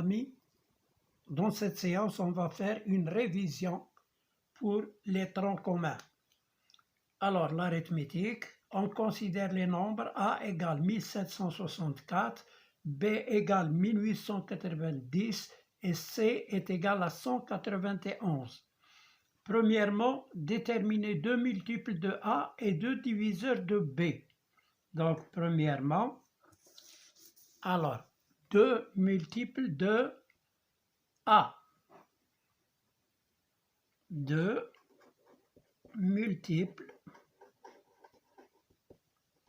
amis, dans cette séance, on va faire une révision pour les troncs communs. Alors, l'arithmétique, on considère les nombres A égale 1764, B égale 1890 et C est égal à 191. Premièrement, déterminer deux multiples de A et deux diviseurs de B. Donc, premièrement, alors, deux multiples de A. Deux multiples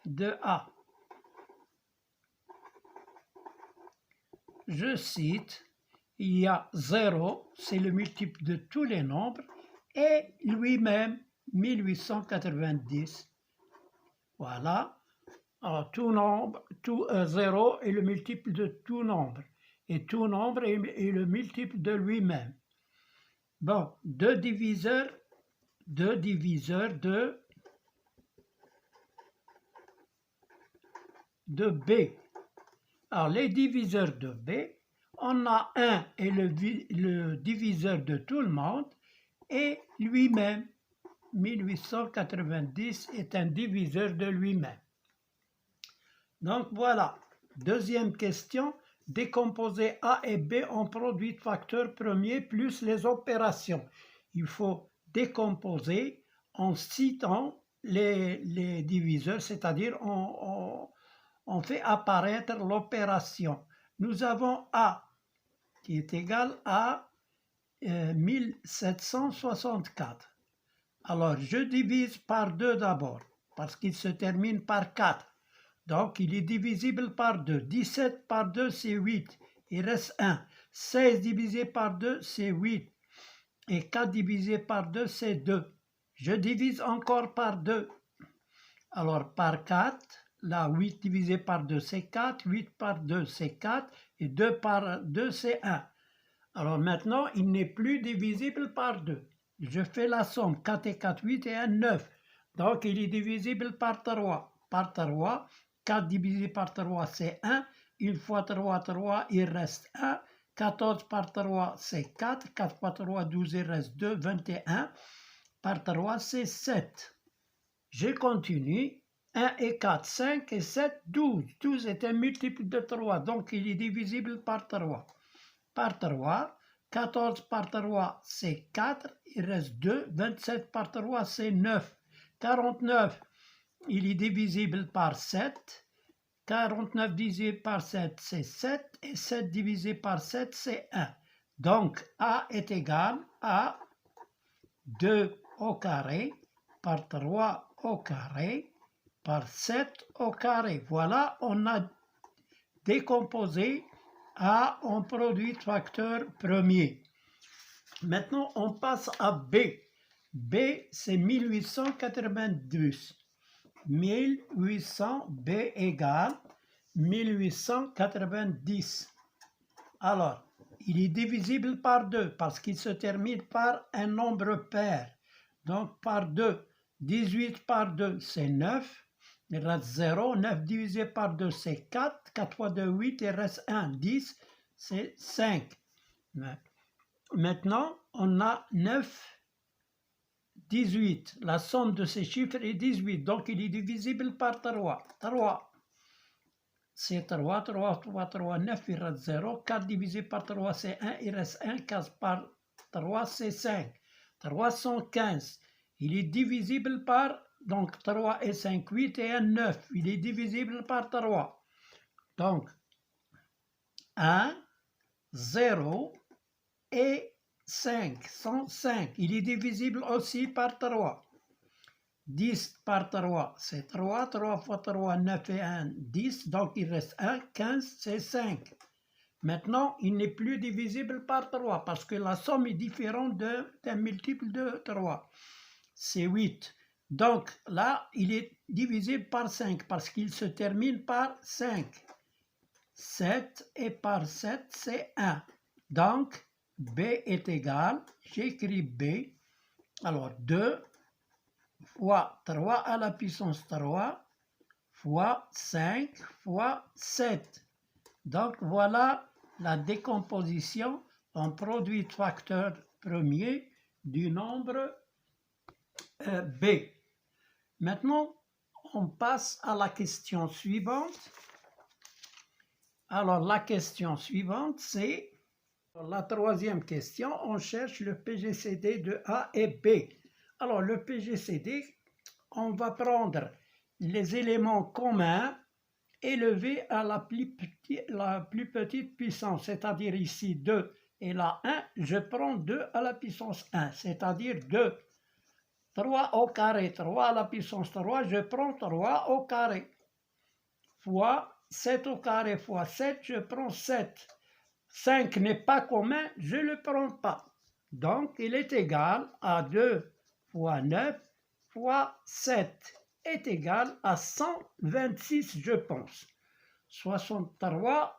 de A. Je cite, il y a 0, c'est le multiple de tous les nombres, et lui-même 1890. Voilà. Alors, tout 0 est le multiple de tout nombre, et tout nombre est le multiple de lui-même. Bon, deux diviseurs de B. Alors, les diviseurs de B, on a 1 est le diviseur de tout le monde, et lui-même, 1890 est un diviseur de lui-même. Donc voilà, deuxième question, décomposer A et B en produit de facteurs premiers plus les opérations. Il faut décomposer en citant les diviseurs, c'est-à-dire on fait apparaître l'opération. Nous avons A qui est égal à 1764. Alors, je divise par 2 d'abord, parce qu'il se termine par 4. Donc, il est divisible par 2. 17 par 2, c'est 8. Il reste 1. 16 divisé par 2, c'est 8. Et 4 divisé par 2, c'est 2. Je divise encore par 2. Alors, par 4, là, 8 divisé par 2, c'est 4. 8 par 2, c'est 4. Et 2 par 2, c'est 1. Alors, maintenant, il n'est plus divisible par 2. Je fais la somme. 4 et 4, 8 et 1, 9. Donc, il est divisible par 3. Par 3, 4 divisé par 3, c'est 1. 1 fois 3, 3, il reste 1. 14 par 3, c'est 4. 4 par 3, 12, il reste 2. 21 par 3, c'est 7. Je continue. 1 et 4, 5 et 7, 12. 12 est un multiple de 3, donc il est divisible par 3. Par 3, 14 par 3, c'est 4. Il reste 2. 27 par 3, c'est 9. 49, il est divisible par 7. 49 divisé par 7, c'est 7. Et 7 divisé par 7, c'est 1. Donc, A est égal à 2 au carré par 3 au carré par 7 au carré. Voilà, on a décomposé A en produit de facteur premier. Maintenant, on passe à B. B, c'est 1892. 1800, B égale 1890. Alors, il est divisible par 2 parce qu'il se termine par un nombre pair. Donc, par 2, 18 par 2, c'est 9. Il reste 0. 9 divisé par 2, c'est 4. 4 fois 2, 8. Il reste 1. 10, c'est 5. Maintenant, on a 9, 18. La somme de ces chiffres est 18. Donc, il est divisible par 3. 3, c'est 3. 3 fois 3, 9. Il reste 0. 4 divisé par 3, c'est 1. Il reste 1. 4 par 3, c'est 5. 315. Il est divisible par, donc 3 et 5, 8 et 1, 9. Il est divisible par 3. Donc, 1, 0 et 5, 105. Il est divisible aussi par 3. 10 par 3, c'est 3. 3 fois 3, 9 et 1, 10. Donc, il reste 1. 15, c'est 5. Maintenant, il n'est plus divisible par 3 parce que la somme est différente d'un multiple de 3. C'est 8. Donc, là, il est divisible par 5 parce qu'il se termine par 5. 7 et par 7, c'est 1. Donc, B est égal, j'écris B, alors 2 fois 3 à la puissance 3 fois 5 fois 7. Donc voilà la décomposition en produit de facteur premier du nombre B. Maintenant, on passe à la question suivante. Alors, la question suivante, c'est la troisième question. On cherche le PGCD de A et B. Alors, le PGCD, on va prendre les éléments communs élevés à la plus petite puissance, c'est-à-dire ici 2 et là 1, je prends 2 à la puissance 1, c'est-à-dire 2. 3 au carré, 3 à la puissance 3, je prends 3 au carré, fois 7 au carré fois 7, je prends 7. 5 n'est pas commun, je ne le prends pas. Donc, il est égal à 2 fois 9 fois 7 est égal à 126, je pense. 63,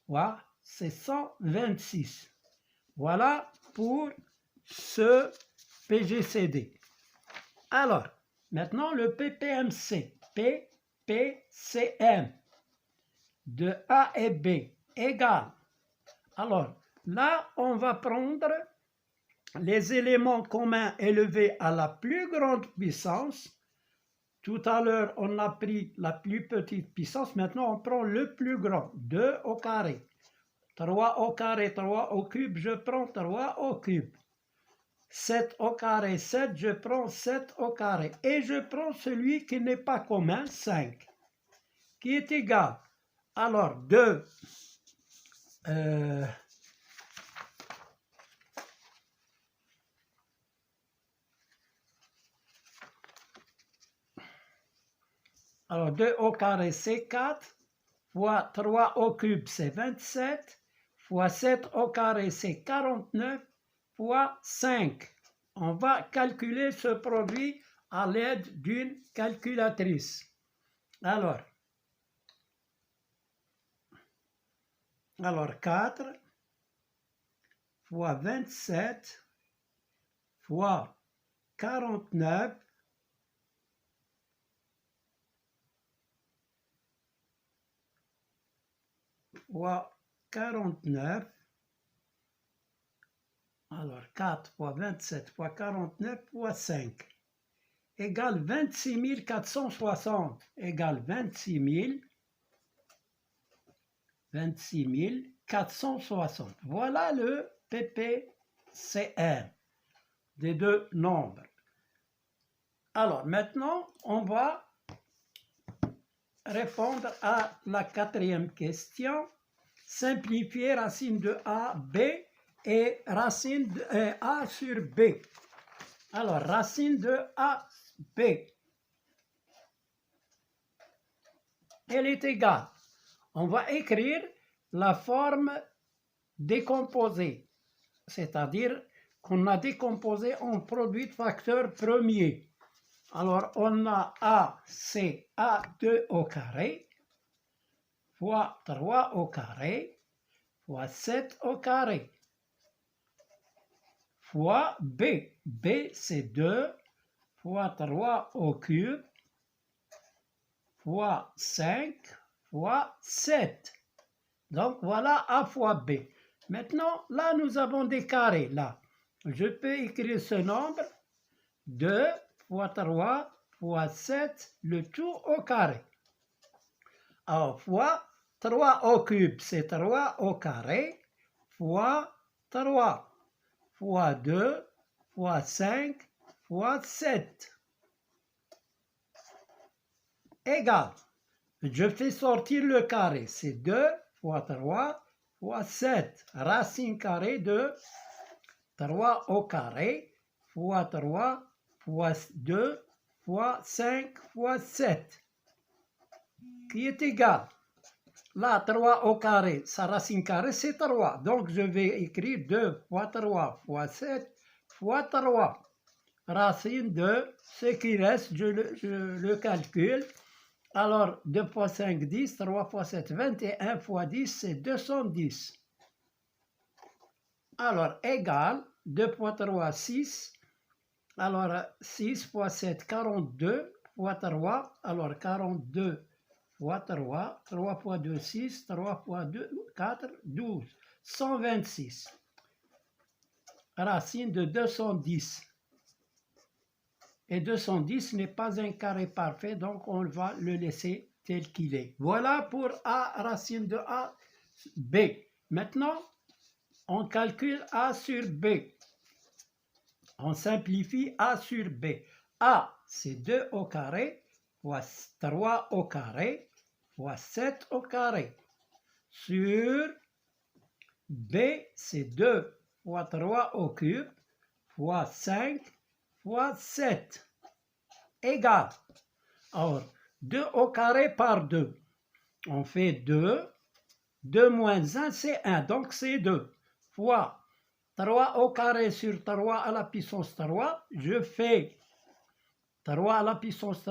ouais, c'est 126. Voilà pour ce PGCD. Alors, maintenant le PPMC, PPCM de A et B égale. Alors, là, on va prendre les éléments communs élevés à la plus grande puissance. Tout à l'heure, on a pris la plus petite puissance. Maintenant, on prend le plus grand, 2 au carré. 3 au carré, 3 au cube, je prends 3 au cube. 7 au carré, 7, je prends 7 au carré. Et je prends celui qui n'est pas commun, 5, qui est égal. Alors, 2... Alors, 2 au carré, c'est 4, fois 3 au cube, c'est 27, fois 7 au carré, c'est 49, fois 5. On va calculer ce produit à l'aide d'une calculatrice. Alors 4 fois 27 fois 49 fois 49, alors 4 fois 27 fois 49 fois 5, égale 26 460, égale 26 460. Voilà le PPCM des deux nombres. Alors maintenant, on va répondre à la quatrième question. Simplifier racine de A, B et racine de A sur B. Alors, racine de A, B. Elle est égale. On va écrire la forme décomposée, c'est-à-dire qu'on a décomposé en produit de facteur premier. Alors, on a A, c'est A2 au carré, fois 3 au carré, fois 7 au carré, fois B. B, c'est 2, fois 3 au cube, fois 5, fois 7. Donc, voilà A fois B. Maintenant, là, nous avons des carrés, là. Je peux écrire ce nombre, 2 fois 3 fois 7, le tout au carré. Alors, fois 3 au cube, c'est 3 au carré, fois 3, fois 2, fois 5, fois 7. Égal. Je fais sortir le carré, c'est 2 fois 3 fois 7. Racine carrée de 3 au carré, fois 3, fois 2, fois 5, fois 7. Qui est égal. Là, 3 au carré, sa racine carrée, c'est 3. Donc, je vais écrire 2 fois 3 fois 7 fois 3. Racine de ce qui reste, je le calcule. Alors, 2 fois 5, 10, 3 fois 7, 21 fois 10, c'est 210. Alors, égal, 2 fois 3, 6. Alors, 6 fois 7, 42 fois 3. Alors, 42 fois 3, 3 fois 2, 6, 3 fois 2, 4, 12, 126. Racine de 210. Et 210 n'est pas un carré parfait, donc on va le laisser tel qu'il est. Voilà pour A, racine de A, B. Maintenant, on calcule A sur B. On simplifie A sur B. A, c'est 2 au carré, fois 3 au carré, fois 7 au carré. Sur B, c'est 2 fois 3 au cube, fois 5, fois 7, égale. Alors, 2 au carré par 2. On fait 2. 2 moins 1, c'est 1, donc c'est 2. Fois 3 au carré sur 3 à la puissance 3, je fais 3 à la puissance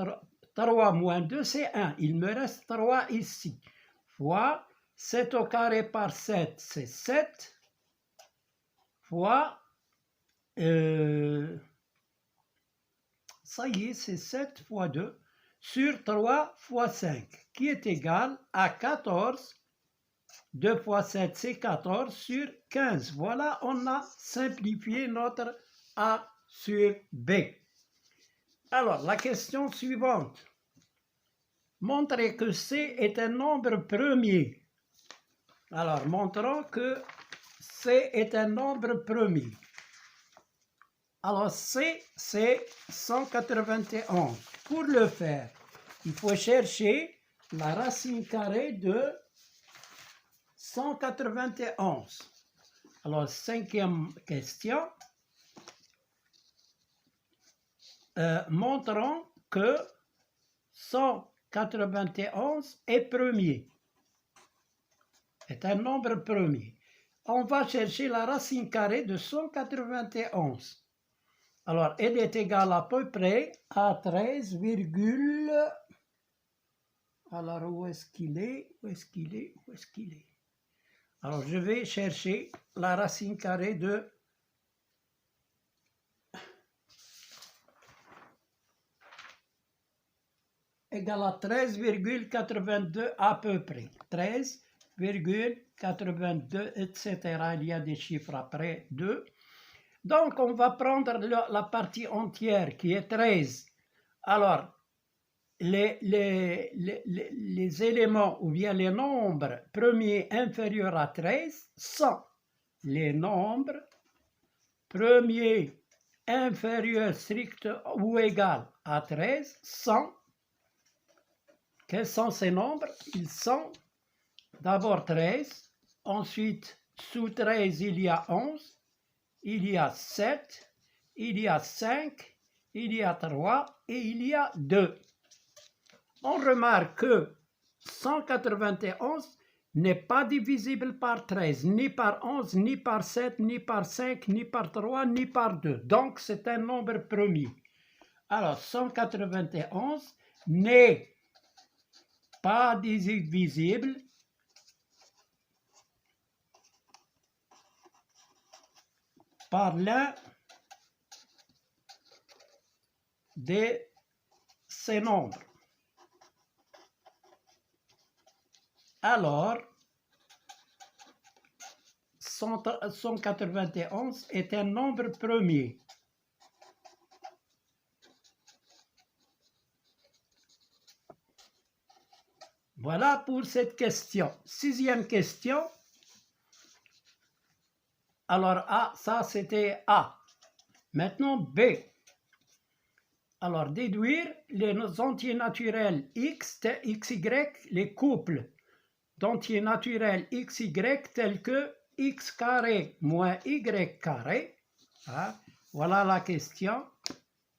3 moins 2, c'est 1. Il me reste 3 ici. Fois 7 au carré par 7, c'est 7. Fois, ça y est, c'est 7 fois 2 sur 3 fois 5, qui est égal à 14. 2 fois 7, c'est 14 sur 15. Voilà, on a simplifié notre A sur B. Alors, la question suivante. Montrez que C est un nombre premier. Alors, montrons que C est un nombre premier. Alors, C, c'est 191. Pour le faire, il faut chercher la racine carrée de 191. Alors, cinquième question. Montrons que 191 est premier. Est un nombre premier. On va chercher la racine carrée de 191. Alors, elle est égale à peu près à 13, alors, où est-ce qu'il est? Où est-ce qu'il est? Où est-ce qu'il est? Alors, je vais chercher la racine carrée de égale à 13,82 à peu près. 13,82, etc. Il y a des chiffres après 2. Donc, on va prendre la partie entière qui est 13. Alors, les éléments ou bien les nombres premiers inférieurs à 13 sont les nombres premiers inférieurs strict ou égal à 13 sont. Quels sont ces nombres? Ils sont d'abord 13, ensuite sous 13 il y a 11, il y a 7, il y a 5, il y a 3 et il y a 2. On remarque que 191 n'est pas divisible par 13, ni par 11, ni par 7, ni par 5, ni par 3, ni par 2. Donc, c'est un nombre premier. Alors, 191 n'est pas divisible par l'un de ces nombres. Alors, 191 est un nombre premier. Voilà pour cette question. Sixième question. Alors, A, ça c'était A. Maintenant, B. Alors, déduire les entiers naturels x, xy, les couples d'entiers naturels xy tels que x carré moins y carré. Hein? Voilà la question.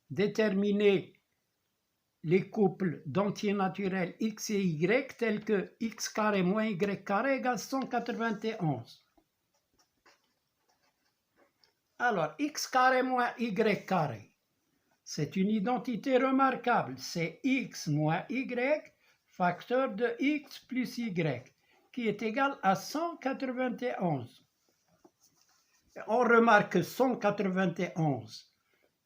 Déterminer les couples d'entiers naturels x et y tels que x carré moins y carré égale 191. Alors, x carré moins y carré, c'est une identité remarquable. C'est x moins y facteur de x plus y qui est égal à 191. On remarque que 191,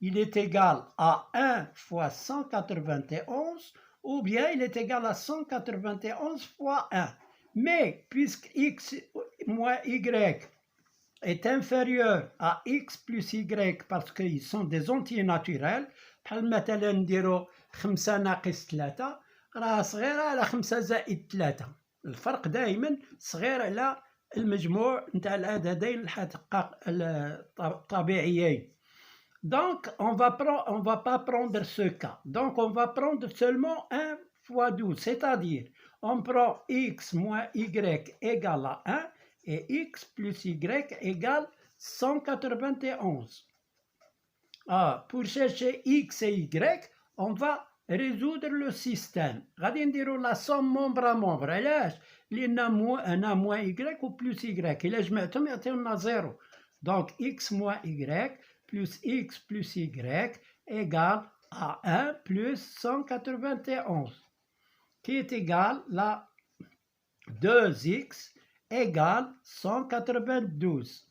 il est égal à 1 fois 191 ou bien il est égal à 191 fois 1. Mais puisque x moins y est inférieur à x plus y parce qu'ils sont des entiers naturels، بحال مثلا نديرو 5 ناقص 3 راه صغيرة على 5 زائد 3. الفرق دائما صغير على المجموع نتاع العددين الطبيعيين. Donc, on va pas prendre ce cas. Donc, on va prendre seulement 1 fois 12, c'est-à-dire, on prend x moins y égale à 1 et x plus y égale 191. Pour chercher x et y, on va résoudre le système. غادي نديرو la somme membre à membre. علاش؟ لأن أنا moins y ou plus y. إلا جمعتهم يعطيونا 0. Donc, x moins y plus x plus y égale à 1 plus 191, qui est égal à 2x égale 192.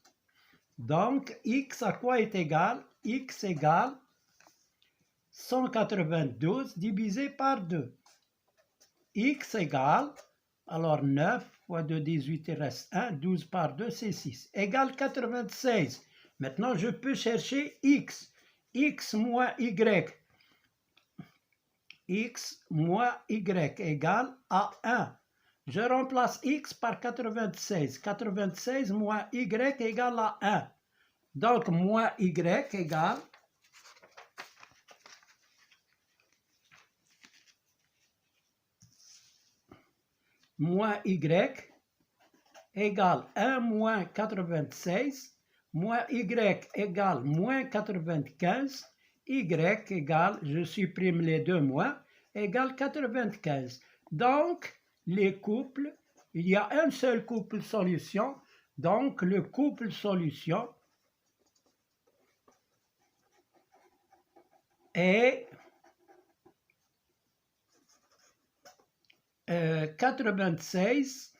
Donc, x à quoi est égal? X égale 192 divisé par 2. X égale, alors 9 fois 2, 18, il reste 1, 12 par 2, c'est 6, égale 96. Maintenant, je peux chercher x. X moins y. X moins y égale à 1. Je remplace x par 96. 96 moins y égale à 1. Donc, moins y égale moins y égale 1 moins 96, moins y égale moins 95, y égale, je supprime les deux moins, égale 95. Donc, les couples, il y a un seul couple solution, donc le couple solution est 96,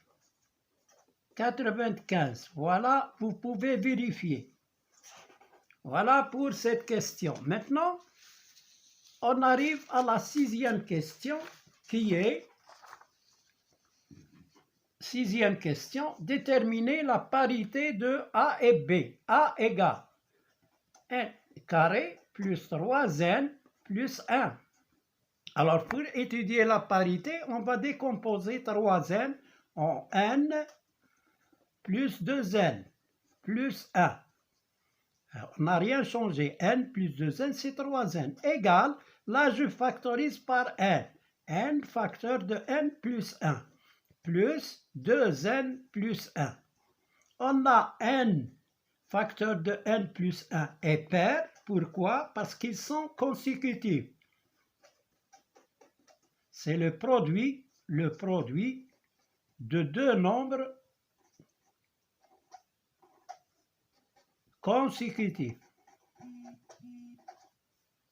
95. Voilà, vous pouvez vérifier. Voilà pour cette question. Maintenant, on arrive à la 6e question qui est, 6e question, déterminer la parité de A et B. A égale n carré plus 3n plus 1. Alors, pour étudier la parité, on va décomposer 3n en n plus 2n plus 1. Alors, on n'a rien changé. N plus 2n, c'est 3n. Égal, là, je factorise par n. N facteur de n plus 1. Plus 2n plus 1. On a n facteur de n plus 1 est pair. Pourquoi? Parce qu'ils sont consécutifs. C'est le produit de deux nombres consécutifs.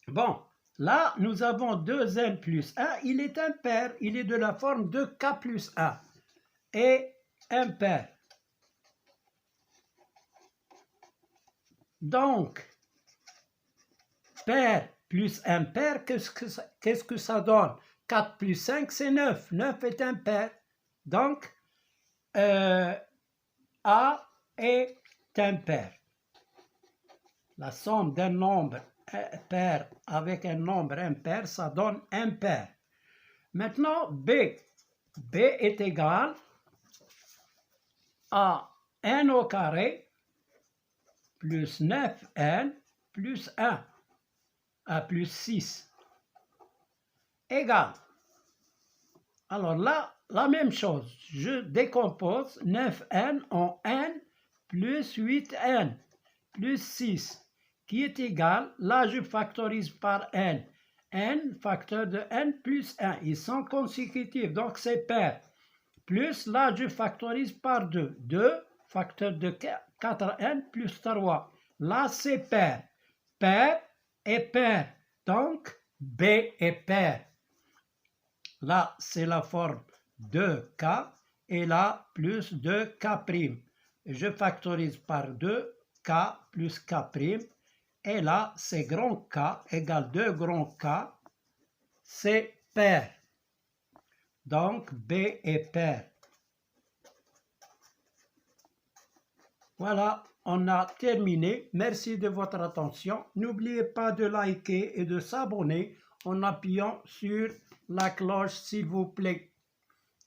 Bon, là, nous avons 2n plus 1. Il est impair. Il est de la forme de k plus 1. Et impair. Donc, pair plus impair, qu'est-ce que ça donne? 4 plus 5, c'est 9. 9 est impair. Donc, A est impair. La somme d'un nombre pair avec un nombre impair, ça donne impair. Maintenant, B. B est égal à n au carré plus 9n plus 1 à plus 6 égale. Alors là, la même chose. Je décompose 9n en n plus 8n plus 6 qui est égal, là je factorise par n. n facteur de n plus 1. Ils sont consécutifs, donc c'est pair. Plus là je factorise par 2. 2 facteur de 4n plus 3. Là c'est pair. Pair et pair. Donc B est pair. Là c'est la forme 2k et là plus 2k'. Je factorise par 2 k plus k'. Et là, c'est grand K égale 2 grand K, c'est pair. Donc, B est pair. Voilà, on a terminé. Merci de votre attention. N'oubliez pas de liker et de s'abonner en appuyant sur la cloche, s'il vous plaît.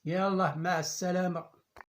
Yallah, ma salama.